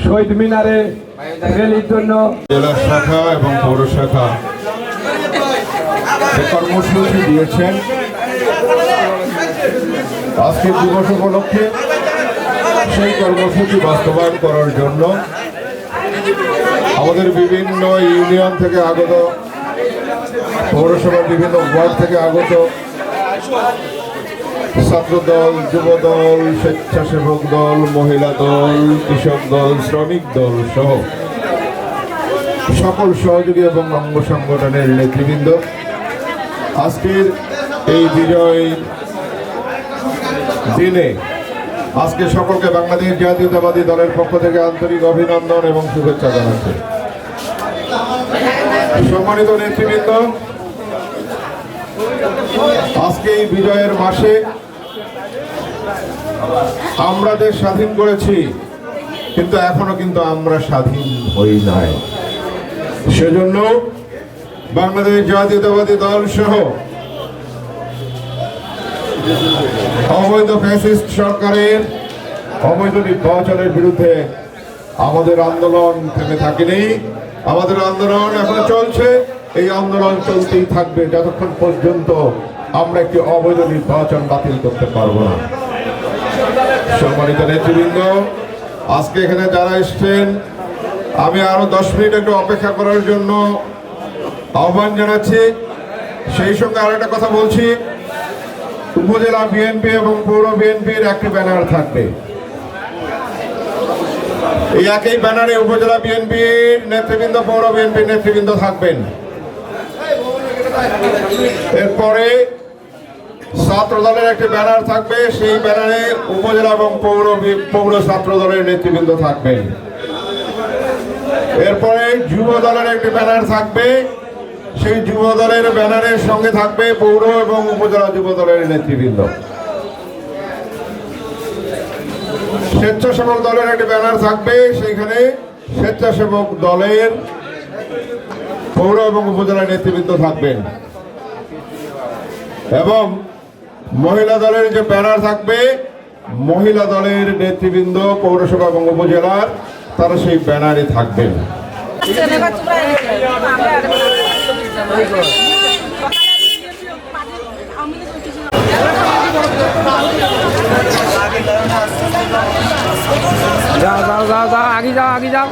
শহীদ মিনারে র্যালির জন্য জেলা শাখা এবং পৌর শাখা কর্মসূচি দিয়েছেন। আজকের দিবস উপলক্ষে সেই কর্মসূচি বাস্তবায়ন করার জন্য আমাদের বিভিন্ন ইউনিয়ন থেকে আগত, পৌরসভার বিভিন্ন ওয়ার্ড থেকে আগত ছাত্র দল, যুব দল, স্বেচ্ছাসেবক দল, মহিলা দল, কৃষক দল, শ্রমিক দল সহ সকল সহযোগী এবং অঙ্গ সংগঠনের নেতৃবৃন্দ আজকের এই বিজয় দিনে আজকে সকলকে বাংলাদেশ জাতীয়তাবাদী দলের পক্ষ থেকে আন্তরিক অভিনন্দন এবং শুভেচ্ছা জানাচ্ছি। সম্মানিত নেতৃবৃন্দ, আজকে এই বিজয়ের মাসে আমরা দেশ স্বাধীন করেছি, কিন্তু এখনো কিন্তু আমরা স্বাধীন হই নাই। সেজন্য বাংলাদেশ জাতীয়তাবাদী দল সহ অবৈধ ফ্যাসিস্ট সরকারের অবৈধ নির্বাচনের বিরুদ্ধে আমাদের আন্দোলন থেমে থাকেনি। আমাদের আন্দোলন এখন চলছে, এই আন্দোলন চলতেই থাকবে যতক্ষণ পর্যন্ত আমরা একটি অবৈধ নির্বাচন বাতিল করতে পারবো না। সম্মানিত নেতৃবৃন্দ, আজকে এখানে যারা এসছেন, আমি আরো 10 মিনিট একটু অপেক্ষা করার জন্য আহ্বান জানাচ্ছি। সেই সঙ্গে আর একটা কথা বলছি, উপজেলা বিএনপি এবং পৌর বিএনপির একটি ব্যানার থাকবে। এই একই ব্যানারে উপজেলা বিএনপির নেতৃবৃন্দ, পৌর বিএনপির নেতৃবৃন্দ থাকবেন। এরপরে ছাত্র দলের একটি ব্যানার থাকবে, সেই ব্যানারে উপজেলা এবং পৌর ছাত্র দলের নেতৃবৃন্দ থাকবেন। এরপরে যুব দলের একটি ব্যানার থাকবে, সেই যুব দলের ব্যানারের সঙ্গে থাকবে পৌর এবং উপজেলা যুব দলের নেতৃবৃন্দ। স্বেচ্ছাসেবক দলের একটি ব্যানার থাকবে, সেইখানে স্বেচ্ছাসেবক দলের পৌর এবং উপজেলা নেতৃবৃন্দ থাকবেন। এবং মহিলা দলের যে ব্যানার থাকবে, মহিলা দলের নেতৃবৃন্দ পৌরসভা এবং উপজেলার তারা সেই ব্যানারে থাকবেন। যাও যাও যাও যাও, আগে যাও, আগে যাও।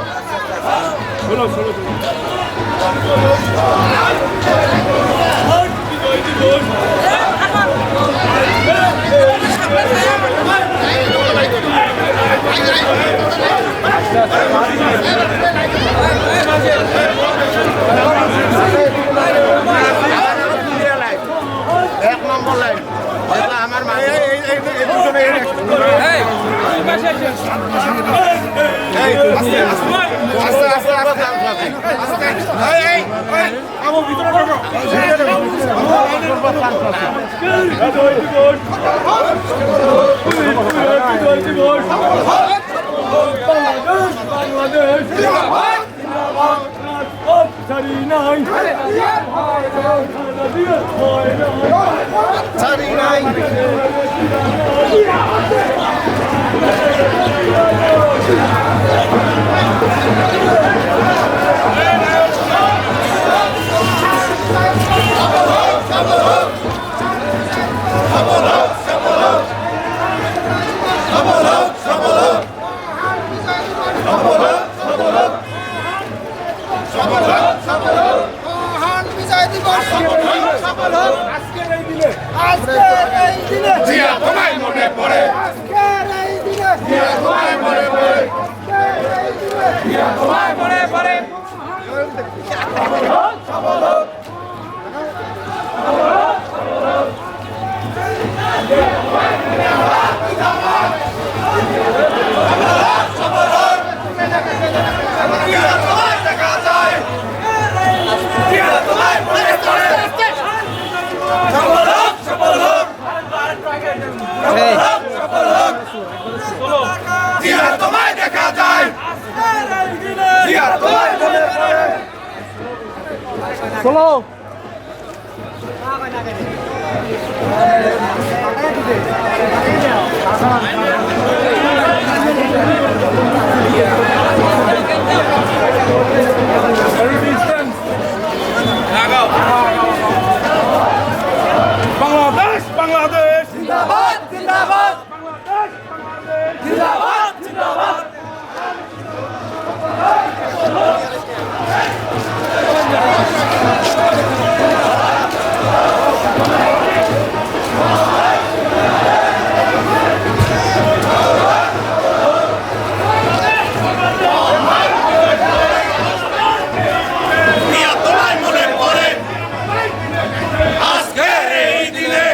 জিয়া তোমায় দেখা যায় জিয়া তোমায় মনে পড়ে চলো বাংলাদেশ বাংলাদেশ জিন্দাবাদ জিন্দাবাদ বাংলাদেশ বাংলাদেশ জিন্দাবাদ জিন্দাবাদ জিয়া তোমায় মনে পড়ে আজকে এই দিনে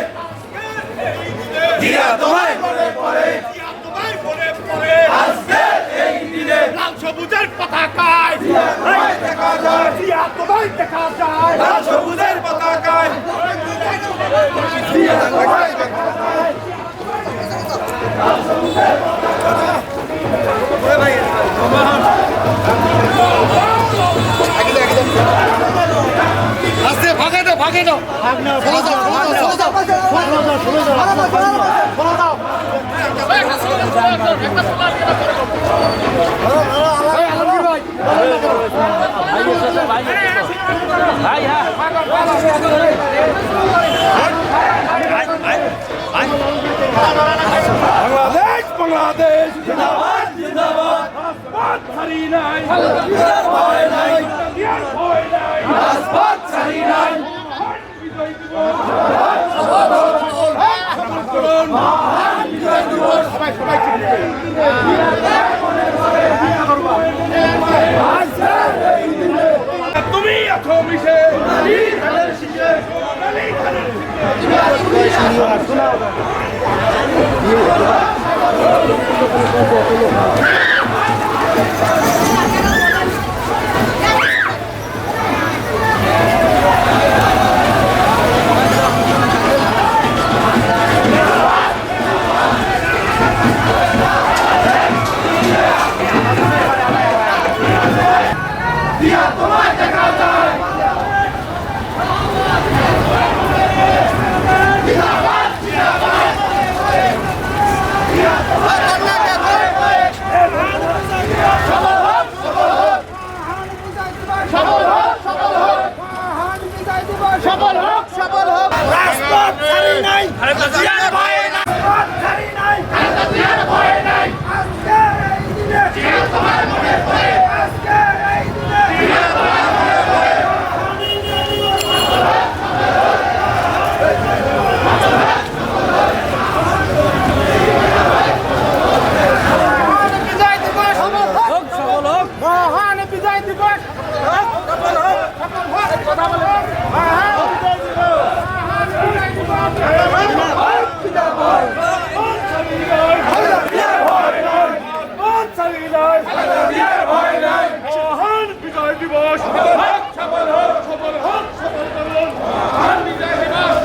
জিয়া তোমায় মনে পড়ে জিয়া তোমায় মনে পড়ে আজকে এই দিনে লাল সবুজের পতাকায় জিয়া তোমায় দেখা যায় জিয়া তোমায় দেখা যায় লাল সবুজের পতাকায় জিয়া তোমায় দেখা যায় লাল সবুজের পতাকায় আস্তে ভাগে দাও ভাগে দাও বাংলাদেশ বাংলাদেশ জিন্দাবাদ জিন্দাবাদ রাজপথ ছাড়ি নাই ভয় নাই ভয় নাই রাজপথ ছাড়ি নাই বিজয় দিবস বিজয় দিবস সবাই সবাই তুমি আছো মিশে তোমায় দেখা যায় জিন্দাবাদ জিন্দাবাদ সফল হোক সফল হোক রাজপথ ছাড়ি নাই জিয়ার ভয় নাই রাজপথ ছাড়ি নাই জিয়ার ভয় নাই আজকে এই দিনে জিয়া তোমায় মনে পড়ে আজকে এই দিনে জিয়া তোমায় মনে পড়ে বিজয় দিবস সফল হোক মহান বিজয় দিবস সফল হোক কথা বলে মহান বিজয় দিবস মহান বিজয় দিবস মহান বিজয় দিবস সফল হোক সফল হোক সফল করুন মহান বিজয় দিবস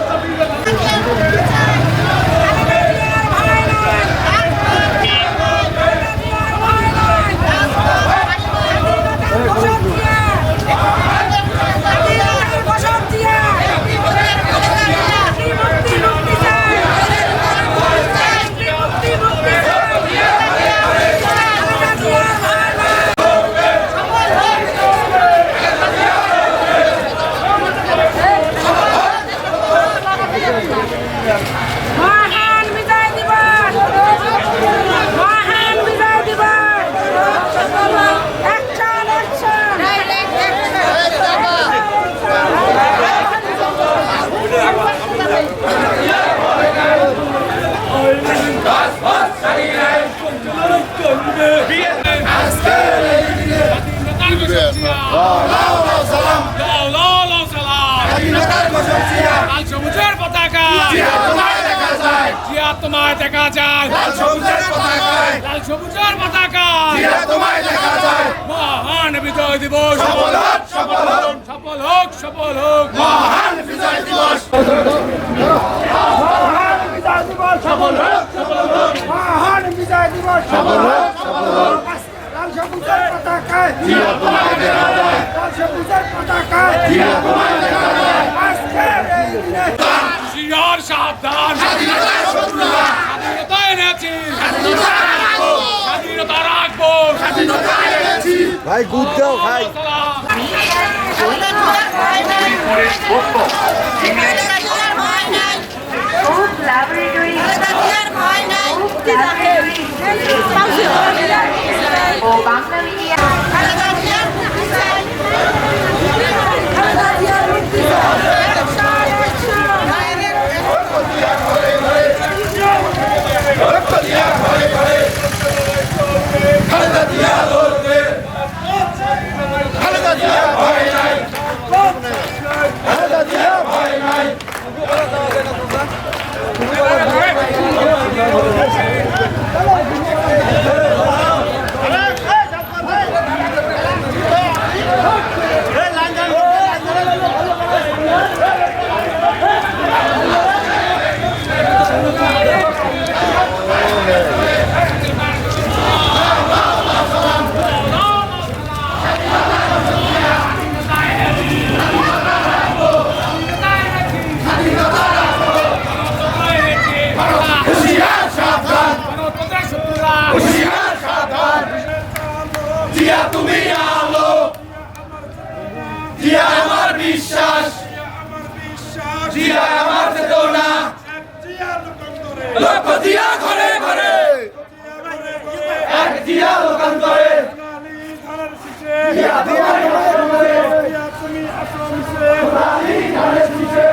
মহান বিজয় দিবস মহান বিজয় দিবস অ্যাকশন অ্যাকশন লাল সবুজের পতাকা জিয়া তোমায় দেখা যায় লাল সবুজের পতাকায় লাল সবুজের পতাকা জিয়া তোমায় দেখা যায় মহান বিজয় দিবস সফল হোক সফল হোক সফল হোক সফল হোক মহান বিজয় দিবস মহান বিজয় দিবস সফল হোক মহান বিজয় দিবস সফল হোক লাল সবুজের পতাকায় জিয়া তোমায় দেখা যায় লাল সবুজের পতাকায় জিয়া তোমায় দেখা যায় আজকের এই দিনে শিয়ার সাবধান স্বাধীনতার শত্রুরা স্বাধীনতা এনেছি স্বাধীনতা রাখবো স্বাধীনতা এনেছি ভাই গুড দাও ভাই ও বাংলা মিডিয়া খালেদা জিয়া লড়বে খালেদা জিয়া ভয় নাই খালেদা জিয়া ভয় নাই হুঁশিয়ার সাবধান গণতন্ত্রের শত্রুরা হুঁশিয়ার সাবধান জিয়া তুমি আলো জিয়া আমার বিশ্বাস জিয়া আমার চেতনা লক্ষ জিয়া ঘরে ঘরে এক জিয়া লোকান্তরে জিয়া তোমার ঘরে সোনালী ধানের শীষে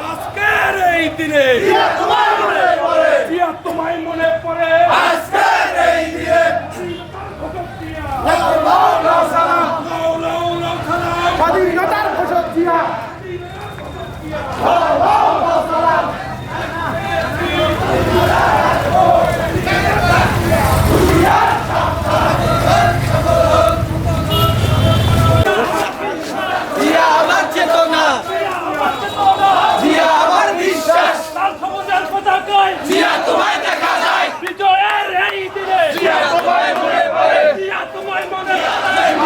আজকের এই দিনে জিয়া তোমায় মনে পড়ে জিয়া তোমায় মনে পড়ে আজকের এই দিনে লাও লাও লাও সালাম লাও লাও লাও সালাম স্বাধীনতার ঘোষক জিয়া লাও লাও লাও সালাম জিয়া আমার চেতনা জিয়া আমার বিশ্বাস লাল সবুজের পতাকায় জিয়া তোমায় দেখা যায় বিজয়ের এই দিনে জিয়া তোমায় মনে পড়ে জিয়া তোমায় মনে পড়ে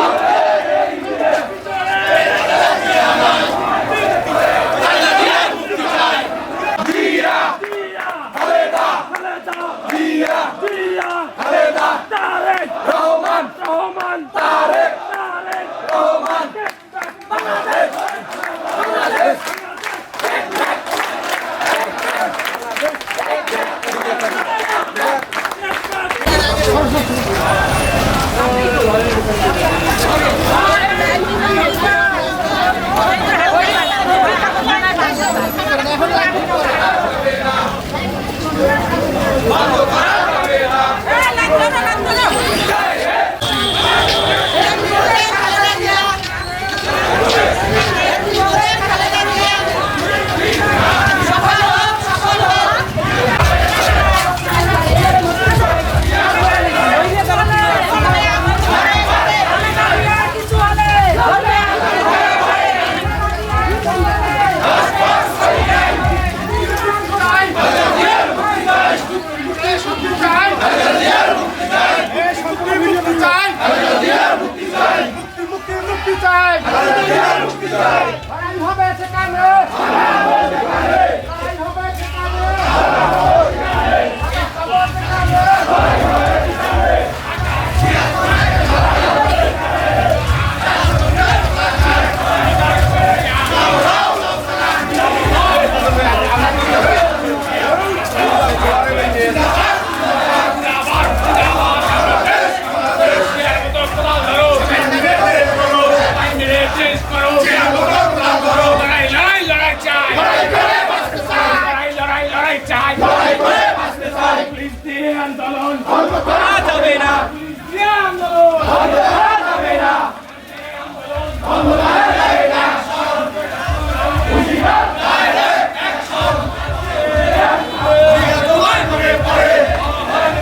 জিয়া জিয়া খালেদা খালেদা জিয়া জিয়া খালেদা তারেক রহমান রহমান তারেক তারেক রহমান বাংলাদেশ আন্দোলন বন্ধ করা যাবে না যে আন্দোলন বন্ধ করা যাবে না বন্ধ করা যাবে না হুশিয়ার ডাইরেক্ট অ্যাকশন তোমার ঘরে পড়ে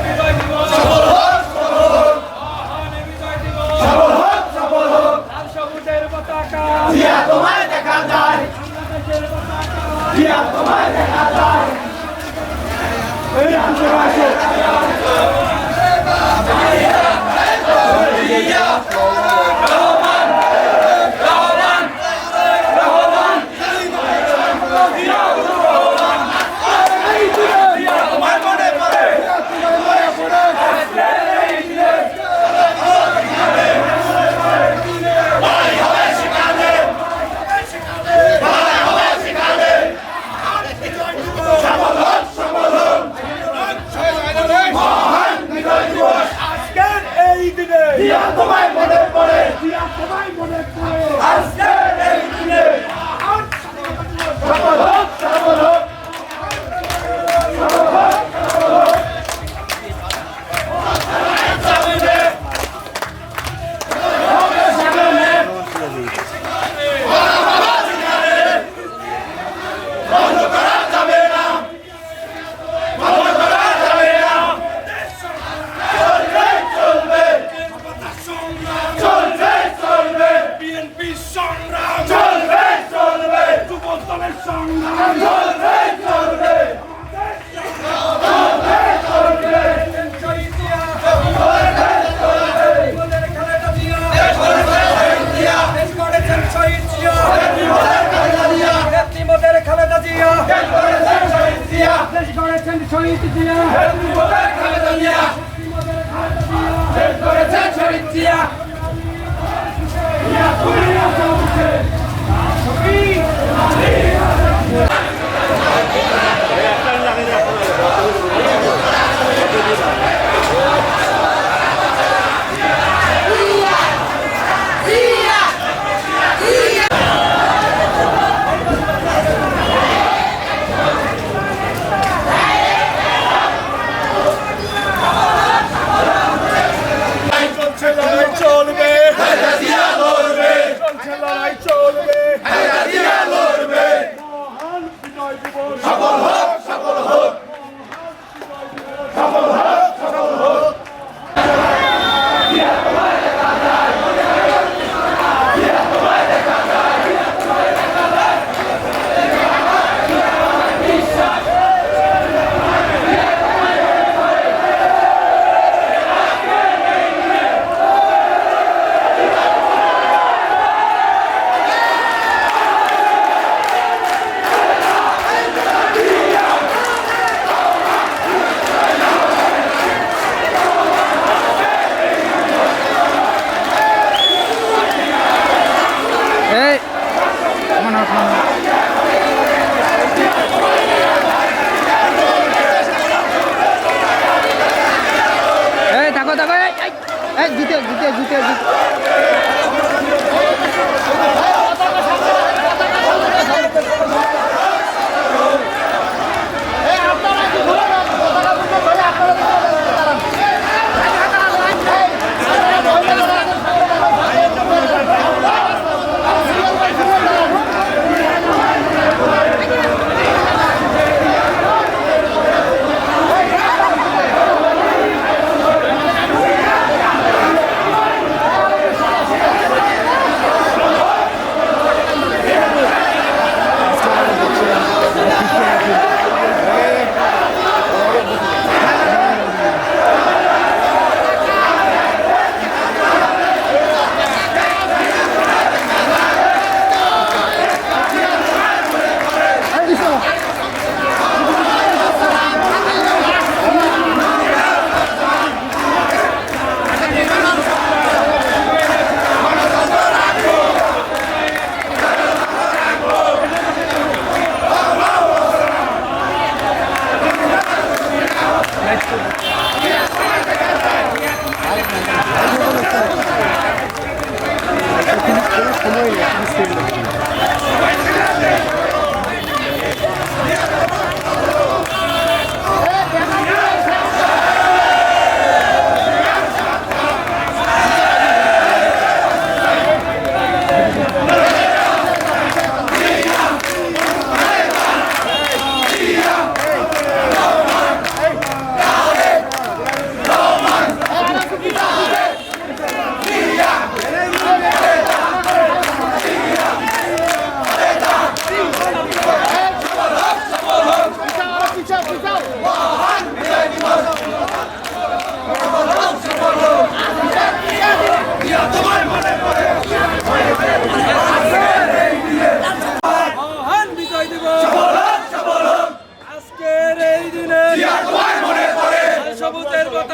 বিজয় দিবস সফল হোক বিজয় দিবস সফল হোক লাল সবুজের পতাকা জিয়া তোমায় দেখা যায় বাংলাদেশের পতাকা জিয়া তোমায় দেখা যায় এই আন্তর্জাতিক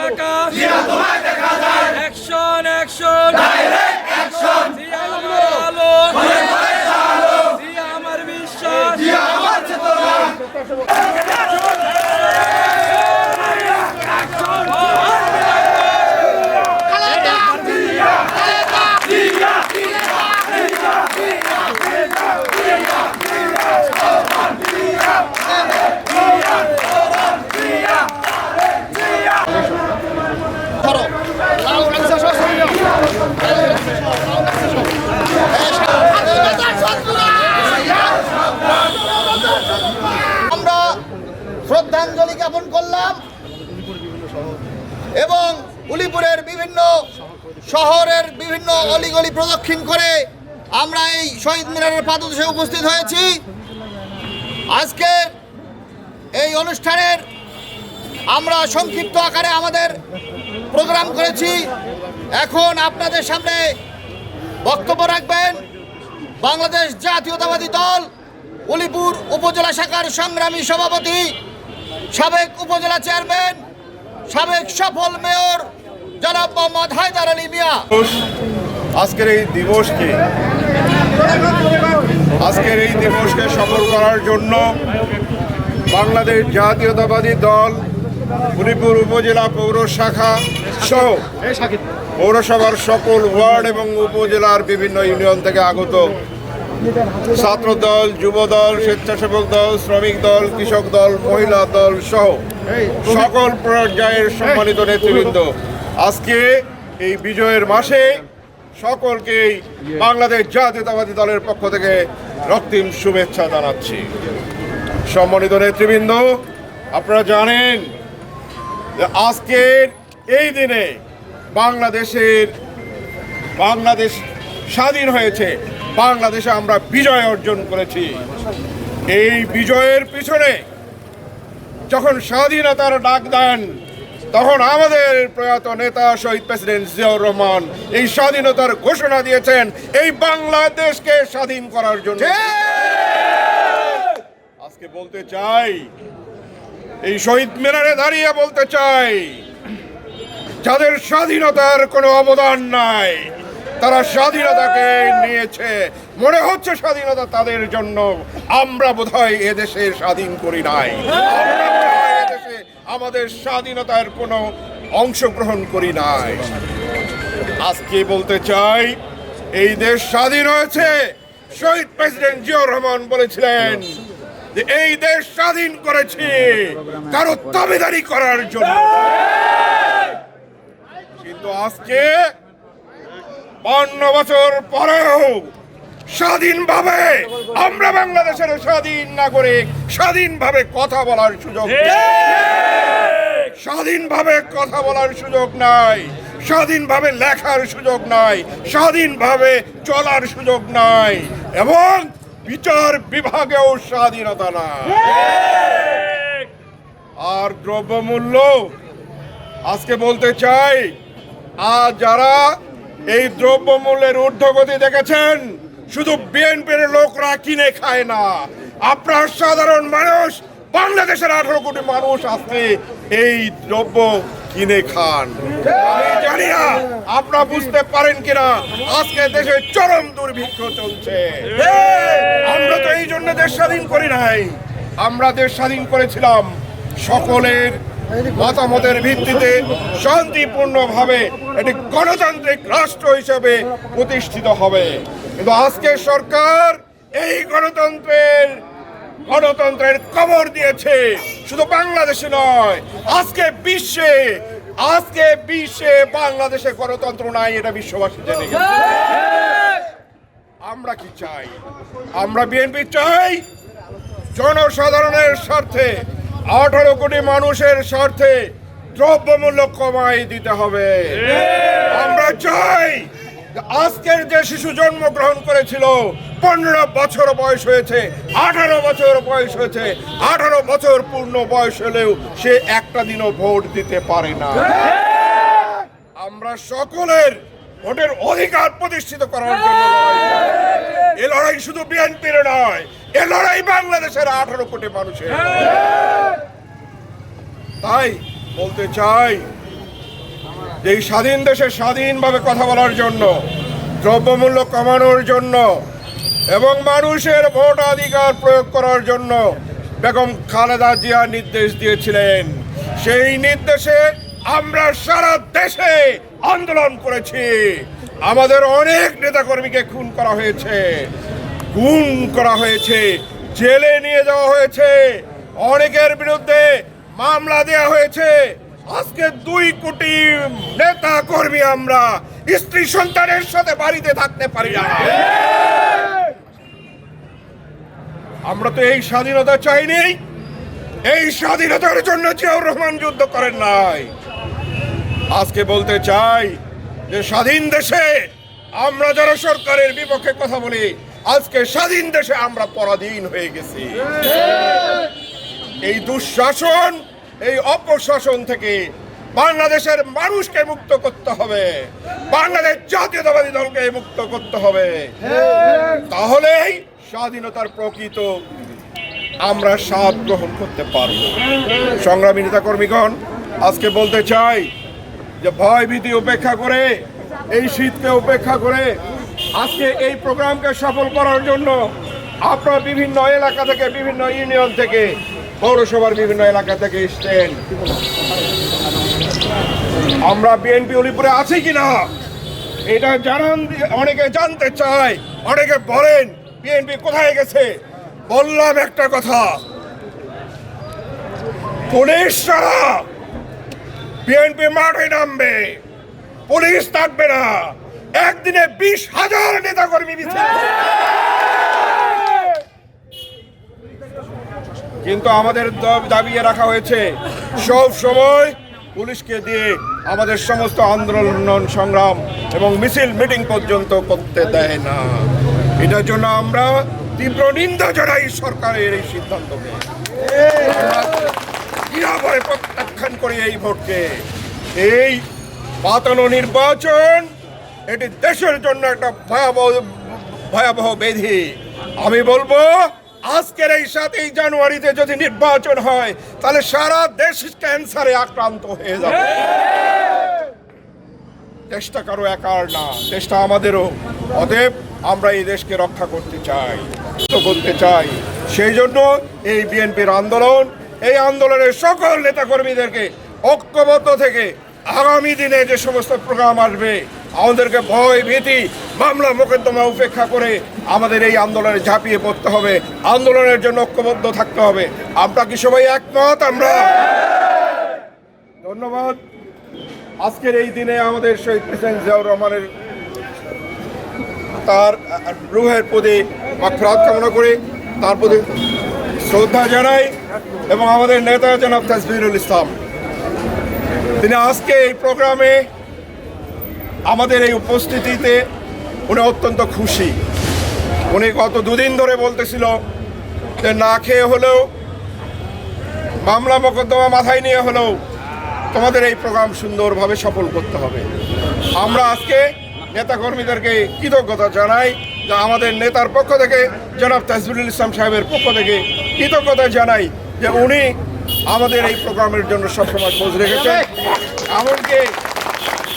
পতাকা অ্যাকশন অ্যাকশন জিয়া আমার আলো জিয়া আমার বিশ্বাস আমরা শ্রদ্ধাঞ্জলি জ্ঞাপন করলাম এবং উলিপুরের বিভিন্ন শহরের বিভিন্ন অলিগলি প্রদক্ষিণ করে আমরা এই শহীদ মিনারের পাদদেশে উপস্থিত হয়েছি। আজকে এই অনুষ্ঠানের আমরা সংক্ষিপ্ত আকারে আমাদের প্রোগ্রাম করেছি। এখন আপনাদের সামনে বক্তব্য রাখবেন বাংলাদেশ জাতীয়তাবাদী দল উলিপুর উপজেলা শাখার সংগ্রামী সভাপতি, সাবেক উপজেলা চেয়ারম্যান, সাবেক সফল মেয়র জনাব মোহাম্মদ হায়দার আলী মিয়া। আজকের এই দিবসকে সফল করার জন্য বাংলাদেশ জাতীয়তাবাদী দল উলিপুর উপজেলা পৌর শাখা সহ পৌরসভার সকল ওয়ার্ড এবং উপজেলার বিভিন্ন ইউনিয়ন থেকে আগত ছাত্র দল, যুব দল, স্বেচ্ছাসেবক দল, শ্রমিক দল, কৃষক দল, মহিলা দল সহ সকল পর্যায়ের সম্মানিত নেতৃবৃন্দ, আজকে এই বিজয়ের মাসে সকলকেই বাংলাদেশ জাতীয়তাবাদী দলের পক্ষ থেকে রক্তিম শুভেচ্ছা জানাচ্ছি। সম্মানিত নেতৃবৃন্দ, আপনারা জানেন যে আজকের এই দিনে বাংলাদেশ স্বাধীন হয়েছে, বাংলাদেশে আমরা বিজয় অর্জন করেছি। এই বিজয়ের পিছনে যখন স্বাধীনতার ডাক দেন তখন আমাদের প্রয়াত নেতা শহীদ প্রেসিডেন্ট জিয়াউর রহমান এই স্বাধীনতার ঘোষণা দিয়েছেন এই বাংলাদেশকে স্বাধীন করার জন্য। আজকে বলতে চাই, এই শহীদ মিনারে দাঁড়িয়ে বলতে চাই, যাদের স্বাধীনতার কোনো অবদান নাই তারা স্বাধীনতাকে নিয়েছে মনে হচ্ছে স্বাধীনতা তাদের জন্য। আমরা বোধহয় এদেশে স্বাধীন করি নাই, আমরা বোধহয় এদেশে আমাদের স্বাধীনতার কোনো অংশগ্রহণ করি নাই। আজকে বলতে চাই, এই দেশ স্বাধীন হয়েছে। শহীদ প্রেসিডেন্ট জিয়াউর রহমান বলেছিলেন যে এই দেশ স্বাধীন করেছি কারো দাবিদারি করার জন্য। কিন্তু আজকে 52 বছর পরেও স্বাধীনভাবে আমরা বাংলাদেশের স্বাধীন নাগরিক, স্বাধীনভাবে কথা বলার সুযোগ, স্বাধীনভাবে কথা বলার সুযোগ নাই, স্বাধীনভাবে লেখার সুযোগ নাই, স্বাধীনভাবে চলার সুযোগ নাই, এবং বিচার বিভাগেও স্বাধীনতা নাই। আর দ্রব্যমূল্য, আজকে বলতে চাই, আজ যারা এই দ্রব্যমূল্যের ঊর্ধ্বগতি দেখেছেন, শুধু বিএনপির লোকরা কিনে খায় না, আপনার সাধারণ মানুষ, বাংলাদেশের 18 কোটি মানুষ আজকে এই দ্রব্য কিনে খান। আমি জানি না আপনারা বুঝতে পারেন কিনা, আজকে দেশে চরম দুর্ভিক্ষ চলছে। আমরা তো এই জন্য দেশ স্বাধীন করি নাই, আমরা দেশ স্বাধীন করেছিলাম সকলের মতামতের ভিত্তিতে শান্তিপূর্ণভাবে একটি গণতান্ত্রিক রাষ্ট্র হিসেবে প্রতিষ্ঠিত হবে। কিন্তু আজকে সরকার এই গণতন্ত্রের কবর দিয়েছে, শুধু বাংলাদেশে নয়, আজকে বিশ্বে বাংলাদেশে গণতন্ত্র নাই, এটা বিশ্ববাসী জেনে গেছে। আমরা কি চাই? আমরা বিএনপি চাই জনসাধারণের স্বার্থে, 18 কোটি মানুষের স্বার্থে দ্রব্যমূল্য কমাই দিতে হবে। আমরা চাই আজকের যে শিশু জন্মগ্রহণ করেছিল, 15 বছর বয়স হয়েছে, 18 বছর বয়স হয়েছে, 18 বছর পূর্ণ বয়স হলেও সে একটা দিনও ভোট দিতে পারে না। আমরা সকলের ভোটের অধিকার প্রতিষ্ঠিত করার জন্য এ লড়াই শুধু বিএনপির নয়, এ লড়াই বাংলাদেশের 18 কোটি মানুষের। তাই বলতে চাই, যে এই স্বাধীন দেশে স্বাধীনভাবে কথা বলার জন্য, দ্রব্যমূল্য কমানোর জন্য এবং মানুষের ভোটাধিকার প্রয়োগ করার জন্য বেগম খালেদা জিয়া নির্দেশ দিয়েছিলেন। সেই নির্দেশে আমরা সারা দেশে আন্দোলন করেছি। আমাদের অনেক নেতাকর্মীকে খুন করা হয়েছে, জেলে নিয়ে যাওয়া হয়েছে, অনেকের বিরুদ্ধে মামলা দেওয়া হয়েছে। আজকে 2 কোটি নেতা কর্মী আমরা স্ত্রী সন্তানের সাথে বাড়িতে থাকতে পারি না। আমরা তো এই স্বাধীনতা চাইনি। এই স্বাধীনতার জন্য জিয়াউর রহমান যুদ্ধ করেন নাই। আজকে বলতে চাই যে স্বাধীন দেশে আমরা যারা সরকারের বিপক্ষে কথা বলি, আজকে স্বাধীন দেশে আমরা পরাধীন হয়ে গেছি। এই দুঃশাসন, এই অপশাসন থেকে বাংলাদেশের মানুষকে মুক্ত করতে হবে, বাংলাদেশ জাতীয়তাবাদী দলকে মুক্ত করতে হবে। তাহলেই স্বাধীনতার প্রকৃত আমরা স্বাদ গ্রহণ করতে পারব। সংগ্রামী নেতা কর্মীগণ, আজকে বলতে চাই যে ভয় ভীতি উপেক্ষা করে, এই শীতকে উপেক্ষা করে আজকে এই প্রোগ্রামকে সফল করার জন্য আপনারা বিভিন্ন এলাকা থেকে, বিভিন্ন ইউনিয়ন থেকে, পৌরসভার বিভিন্ন এলাকা থেকে এসছেন। আমরা বিএনপি উলিপুরে আছি কিনা এটা জানান। অনেকে জানতে চায়, অনেকে বলেন বিএনপি কোথায় গেছে। বললাম একটা কথা, পুলিশ ছাড়া বিএনপি মাঠে নামবে, পুলিশ থাকবে না। একদিনে 20,000 নেতাকর্মী মিছিল, কিন্তু আমাদের দাবিয়ে রাখা হয়েছে সব সময় পুলিশকে দিয়ে আমাদের সমস্ত আন্দোলন সংগ্রাম এবং মিছিল মিটিং পর্যন্ত করতে দেয় না। এটার জন্য আমরা তীব্র নিন্দা জানাই সরকারের এই সিদ্ধান্তকে। কিভাবে প্রত্যাখ্যান করি এই ভোটকে। এই পাতানো নির্বাচন এটি দেশের জন্য একটা ভয়াবহ ব্যাধি। আমি বলবো আজকের এই 7 জানুয়ারিতে যদি নির্বাচন হয় তাহলে সারা দেশ ক্যান্সারে আক্রান্ত হয়ে যাবে। দেশটা কারো একার না, দেশটা আমাদেরও। অতএব আমরা এই দেশকে রক্ষা করতে চাই। সেই জন্য এই বিএনপির আন্দোলন, এই আন্দোলনের সকল নেতাকর্মীদেরকে ঐক্যবদ্ধ থেকে আগামী দিনে যে সমস্ত প্রোগ্রাম আসবে, আমাদেরকে ভয় ভীতি মামলা মোকদ্দমা উপেক্ষা করে আমাদের এই আন্দোলনে ঝাঁপিয়ে পড়তে হবে, আন্দোলনের জন্য ঐক্যবদ্ধ থাকতে হবে। আমরা কি সবাই একমত? আমরা ধন্যবাদ। আজকের এই দিনে আমাদের শহীদ প্রেসিডেন্ট জিয়াউর রহমানের তার রুহের প্রতি মাগফিরাত কামনা করে তার প্রতি শ্রদ্ধা জানাই এবং আমাদের নেতা জনাব তাসবিরুল ইসলাম, তিনি আজকে এই প্রোগ্রামে আমাদের এই উপস্থিতিতে উনি অত্যন্ত খুশি। উনি গত 2 দিন ধরে বলতেছিল যে না খেয়ে হলেও, মামলা মোকদ্দমা মাথায় নিয়ে হলেও তোমাদের এই প্রোগ্রাম সুন্দরভাবে সফল করতে হবে। আমরা আজকে নেতাকর্মীদেরকে কৃতজ্ঞতা জানাই যে আমাদের নেতার পক্ষ থেকে, জনাব তাসবিরুল ইসলাম সাহেবের পক্ষ থেকে কৃতজ্ঞতা জানাই যে উনি আমাদের এই প্রোগ্রামের জন্য সবসময় খোঁজ রেখেছেন। এমনকি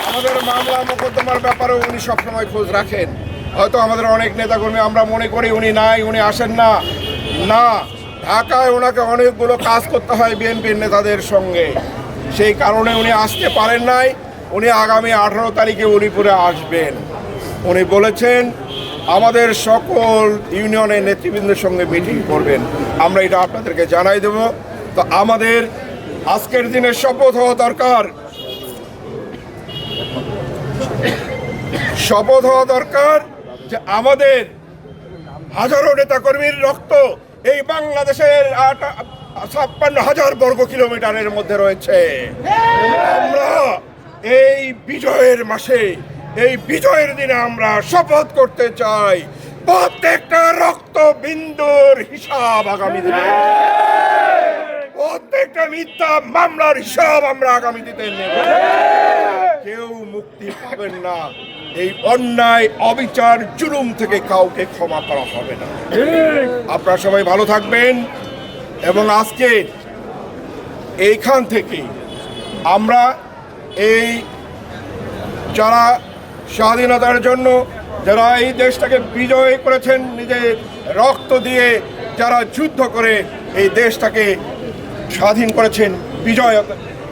আমাদের মামলা মোকদ্দমার ব্যাপারেও উনি সবসময় খোঁজ রাখেন। হয়তো আমাদের অনেক নেতাকর্মী আমরা মনে করি উনি নাই, উনি আসেন না। ঢাকায় ওনাকে অনেকগুলো কাজ করতে হয় বিএনপির নেতাদের সঙ্গে, সেই কারণে উনি আসতে পারেন নাই। উনি আগামী 18 তারিখে উলিপুরে আসবেন। উনি বলেছেন আমাদের সকল ইউনিয়নের নেতৃবৃন্দের সঙ্গে মিটিং করবেন। আমরা এটা আপনাদেরকে জানাই দেব। তো আমাদের আজকের দিনে শপথ হওয়া দরকার যে আমাদের হাজারো নেতাকর্মীর রক্ত এই বাংলাদেশের 56,000 বর্গ কিলোমিটারের মধ্যে রয়েছে। আমরা এই বিজয়ের মাসে, এই বিজয়ের দিনে আমরা শপথ করতে চাই প্রত্যেকটা রক্ত বিন্দুর হিসাব আগামী দিনে, প্রত্যেকটা মিথ্যা মামলার হিসাব আমরা আগামী দিনে নেব। কেউ মুক্তি পাবেন না। এই অন্যায়, অবিচার, জুলুম থেকে কাউকে ক্ষমা করা হবে না। আপনারা সবাই ভালো থাকবেন এবং আজকে এইখান থেকে আমরা এই যারা স্বাধীনতার জন্য যারা এই দেশটাকে বিজয় করেছেন নিজের রক্ত দিয়ে, যারা যুদ্ধ করে এই দেশটাকে স্বাধীন করেছেন,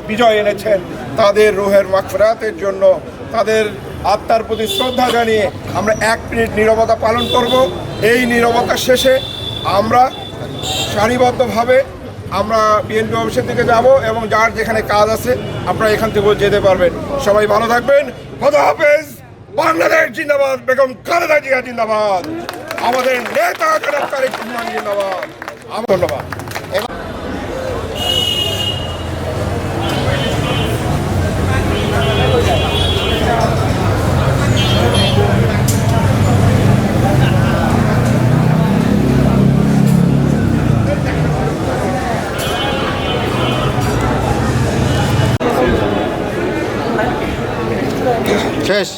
বিজয় এনেছেন, তাদের রুহের মাগফিরাতের জন্য, তাদের আত্মার প্রতি শ্রদ্ধা জানিয়ে আমরা 1 মিনিট নীরবতা পালন করব। এই নীরবতা শেষে আমরা সারিবদ্ধভাবে আমরা বিএনপি অফিসের দিকে যাব এবং যার যেখানে কাজ আছে আপনারা এখান থেকেও যেতে পারবেন। সবাই ভালো থাকবেন। খোদা হাফেজ। বাংলাদেশ জিন্দাবাদ। বেগম খালেদা জিয়া জিন্দাবাদ। আমাদের নেতা জনাব তারেক রহমান জিন্দাবাদ। ধন্যবাদ। শেষ।